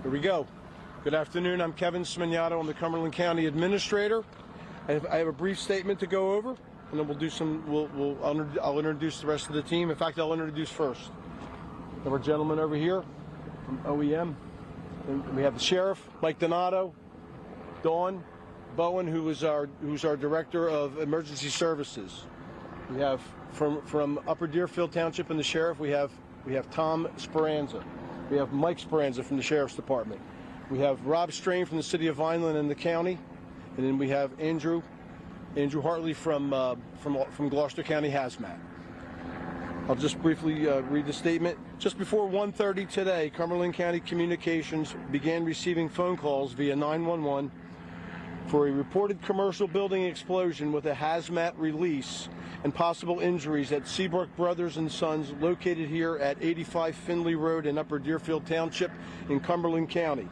Here we go. Good afternoon. I'm Kevin Smignato. I'm the Cumberland County Administrator. I have a brief statement to go over, and then we'll do some. I'll introduce the rest of the team. In fact, I'll introduce first. We have our gentleman over here from OEM. And we have the sheriff, Mike Donato, Dawn Bowen, who's our Director of Emergency Services. We have from Upper Deerfield Township and the sheriff. We have Tom Speranza. We have Mike Speranza from the Sheriff's Department. We have Rob Strain from the City of Vineland and the county, and then we have Andrew Hartley from Gloucester County Hazmat. I'll just briefly read the statement. Just before 1:30 today, Cumberland County Communications began receiving phone calls via 911 for a reported commercial building explosion with a hazmat release and possible injuries at Seabrook Brothers Sons, located here at 85 Finley Road in Upper Deerfield Township in Cumberland County.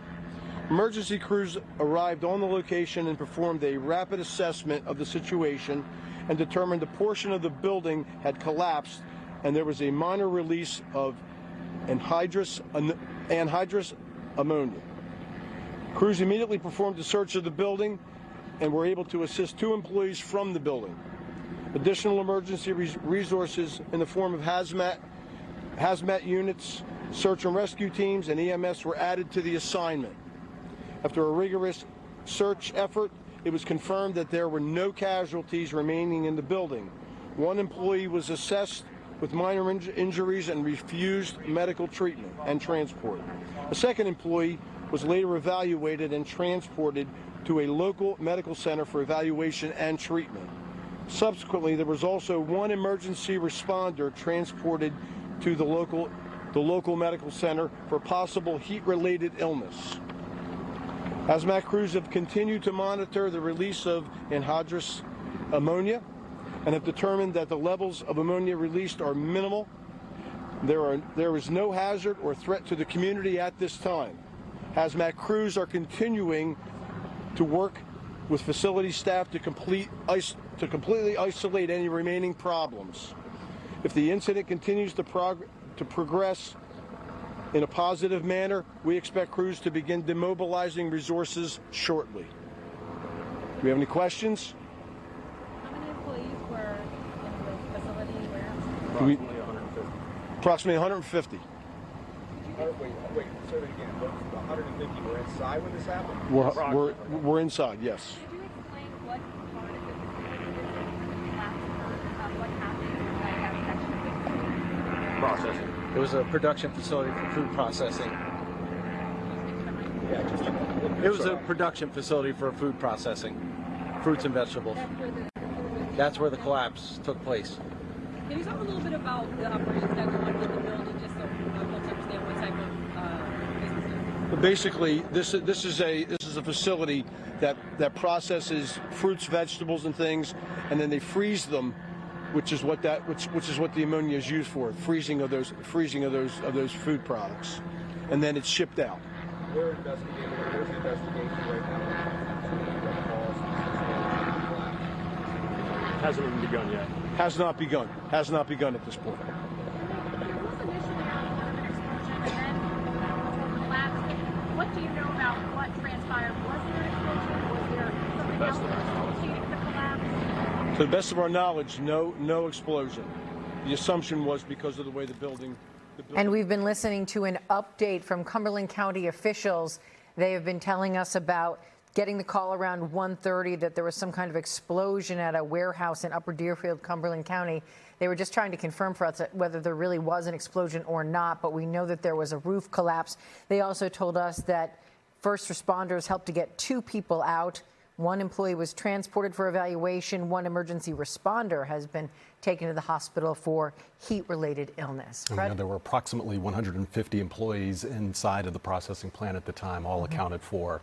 Emergency crews arrived on the location and performed a rapid assessment of the situation and determined a portion of the building had collapsed and there was a minor release of anhydrous ammonia. Crews immediately performed a search of the building and were able to assist 2 employees from the building. Additional emergency resources in the form of hazmat units, search and rescue teams, and EMS were added to the assignment. After a rigorous search effort, it was confirmed that there were no casualties remaining in the building. 1 employee was assessed with minor injuries and refused medical treatment and transport. A 2nd employee was later evaluated and transported to a local medical center for evaluation and treatment. Subsequently, there was also 1 emergency responder transported to the local medical center for possible heat-related illness. Hazmat crews have continued to monitor the release of anhydrous ammonia and have determined that the levels of ammonia released are minimal. There is no hazard or threat to the community at this time. Hazmat crews are continuing to work with facility staff to completely isolate any remaining problems. If the incident continues to progress in a positive manner, we expect crews to begin demobilizing resources shortly. Do we have any questions? How many employees were in the facility warehouse? Approximately 150. Wait, say that again. 150 were inside when this happened? We're inside, yes. Could you explain what part of the facility collapsed, what happened in that section? Processing. It was a production facility for food processing. It was a production facility for food processing, fruits and vegetables. That's where the collapse took place. Can you talk a little bit about the operations that go on with the building, just so folks understand what type of business? But basically, this is a facility that processes fruits, vegetables, and things, and then they freeze them, which is what the ammonia is used for, freezing of those food products, and then it's shipped out. Where's the investigation right now? Hasn't even begun yet. Has not begun. Has not begun at this point. What do you know about what transpired? Was there an explosion? Was there something else associated with the collapse? To the best of our knowledge, no explosion. The assumption was because of the way the building. And we've been listening to an update from Cumberland County officials. They have been telling us about getting the call around 1:30 that there was some kind of explosion at a warehouse in Upper Deerfield, Cumberland County. They were just trying to confirm for us whether there really was an explosion or not, but we know that there was a roof collapse. They also told us that first responders helped to get 2 people out. 1 employee was transported for evaluation. 1 emergency responder has been taken to the hospital for heat-related illness. Fred? There were approximately 150 employees inside of the processing plant at the time, all accounted for.